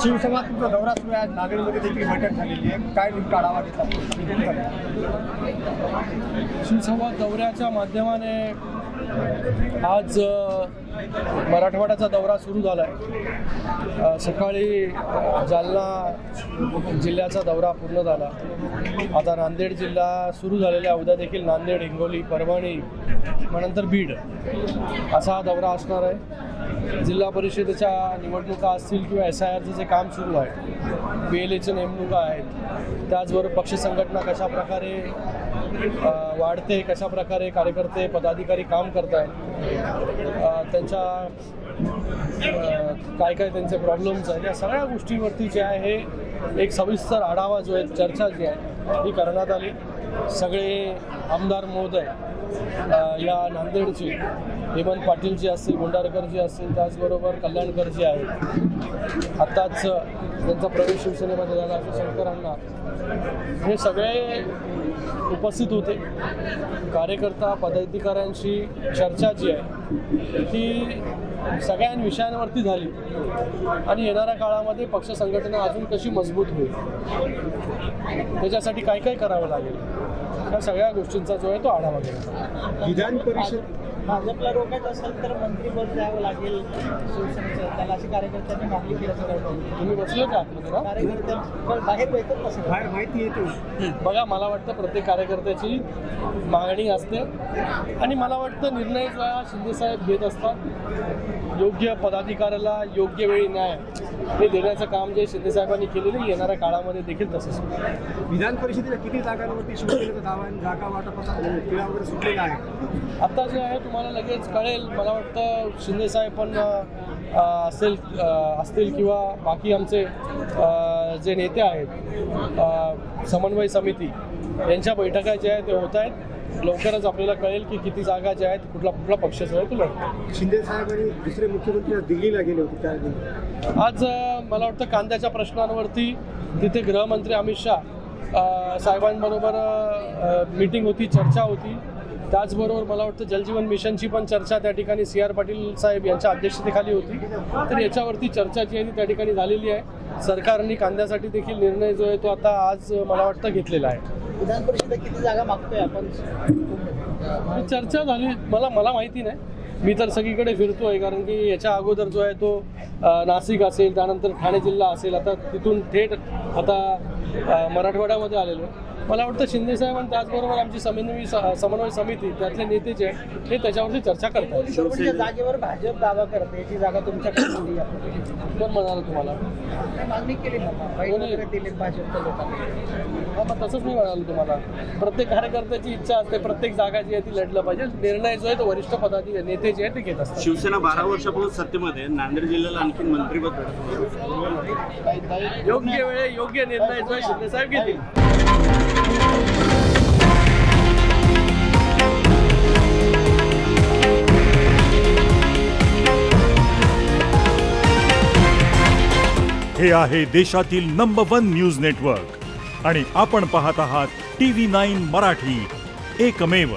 शिवसेना तुमचा दौरा सुरू आहे, नांदेडमध्ये देखील बैठक झालेली आहे, काय नेमका आढावा घेतला? शिवसंवाद दौऱ्याच्या माध्यमाने आज मराठवाड्याचा दौरा सुरू झाला आहे. सकाळी जालना जिल्ह्याचा दौरा पूर्ण झाला. आता नांदेड जिल्हा सुरू झालेला, उद्या देखील नांदेड, हिंगोली, परभणी, मग नंतर बीड असा हा दौरा असणार आहे. जिल्हा परिषदेच्या निवडणुका असतील किंवा SIRचं जे काम सुरू आहे, PLAच्या नेमणुका आहेत, त्याचबरोबर पक्ष संघटना कशाप्रकारे वाढते, कशाप्रकारे कार्यकर्ते पदाधिकारी काम करत आहेत, त्यांच्या काय काय त्यांचे प्रॉब्लेम्स आहेत, या सगळ्या गोष्टींवरती जे आहे हे एक सविस्तर आढावा जो आहे, चर्चा जी आहे ही करण्यात आली. सगळे आमदार महोदय या नांदेडचे, हेमंत पाटीलजी असतील, गुंडारकरजी असतील, त्याचबरोबर कल्याणकरजी आहेत, आत्ताच त्यांचा प्रवेश शिवसेनेमध्ये झाला अशोक शंकरांना, हे सगळे उपस्थित होते. कार्यकर्ता पदाधिकाऱ्यांशी चर्चा जी आहे ती सगळ्या विषयांवरती झाली आणि येणाऱ्या काळामध्ये पक्ष संघटना अजून कशी मजबूत होईल, त्याच्यासाठी काय काय करावं लागेल, या सगळ्या गोष्टींचा जो आहे तो आढावा घेतला. विधान परिषद भाजपला रोखायचं असेल तर मंत्रिपद द्यावं लागेल शिवसेनेचं, त्याला अशी कार्यकर्त्यांनी मागणी केल्याचं कळतं. तुम्ही बसले का आतमध्ये ना? कार्यकर्ते बाहेर भेटत नसेल, बाहेर माहिती येते. बघा, मला वाटतं प्रत्येक कार्यकर्त्याची मागणी असते आणि मला वाटतं निर्णय जो आहे शिंदेसाहेब घेत असतात. योग्य पदाधिकाऱ्याला योग्य वेळी न्याय हे देण्याचं काम जे शिंदेसाहेबांनी केलेलं येणाऱ्या काळामध्ये देखील तसंच. विधान परिषदेच्या किती जागांवरती शिवसेनेचा दावा आणि जागा वाटपाचा तिळा वगैरे सुटलेला आहे? आता जे आहे तुम्हाला लगेच कळेल. मला वाटतं शिंदेसाहेब पण असतील किंवा बाकी आमचे जे नेते आहेत, समन्वय समिती यांच्या बैठका ज्या आहेत ते होत आहेत. लवकरच आपल्याला कळेल की किती जागा ज्या आहेत कुठला पक्ष जो आहे तो लढतो. शिंदे साहेब आणि दुसरे मुख्यमंत्री दिल्लीला गेले होते त्यावेळी. आज मला वाटतं कांद्याच्या प्रश्नांवरती तिथे गृहमंत्री अमित शाह साहेबांबरोबर मीटिंग होती, चर्चा होती. त्याचबरोबर मला वाटतं जलजीवन मिशनची पण चर्चा त्या ठिकाणी CR पाटील साहेब यांच्या अध्यक्षतेखाली होती. तर याच्यावरती चर्चा जी आहे ती त्या ठिकाणी झालेली आहे. सरकारने कांद्यासाठी देखील निर्णय जो आहे तो आता आज मला वाटतं घेतलेला आहे. विधान परिषदेत किती जागा मागतोय आपण? चर्चा झाली, मला माहिती नाही. मी तर सगळीकडे फिरतोय, कारण की याच्या अगोदर जो आहे तो नाशिक असेल, त्यानंतर ठाणे जिल्हा असेल, आता तिथून थेट आता मराठवाड्यामध्ये आलेलो आहे. मला वाटतं शिंदेसाहेब आणि त्याचबरोबर आमची समन्वय समिती त्यातले नेते जे आहेत हे त्याच्यावरती चर्चा करतात. शेवटच्या जागेवर भाजप दावा करते, याची जागा तुमच्याकडे दिली आहे. कोण म्हणाल तुम्हाला? मागणी केली ना दिली भाजपच्या लोकांनी. मग तसंच मी म्हणालो तुम्हाला, प्रत्येक कार्यकर्त्याची इच्छा असते, प्रत्येक जागा जी आहे ती लढलं पाहिजे. निर्णय जो आहे तो वरिष्ठ पदाधिकारी नेते जे आहे ते घेत असतात. शिवसेना 12 वर्षापूर्वी सत्तेमध्ये, नांदेड जिल्ह्याला आणखी मंत्रिपद योग्य वेळे योग्य निर्णय जो आहे शिंदेसाहेब घेतील. हे आहे देशातील नंबर 1 न्यूज नेटवर्क आणि आपण पाहत आहात TV9 मराठी, एकमेव.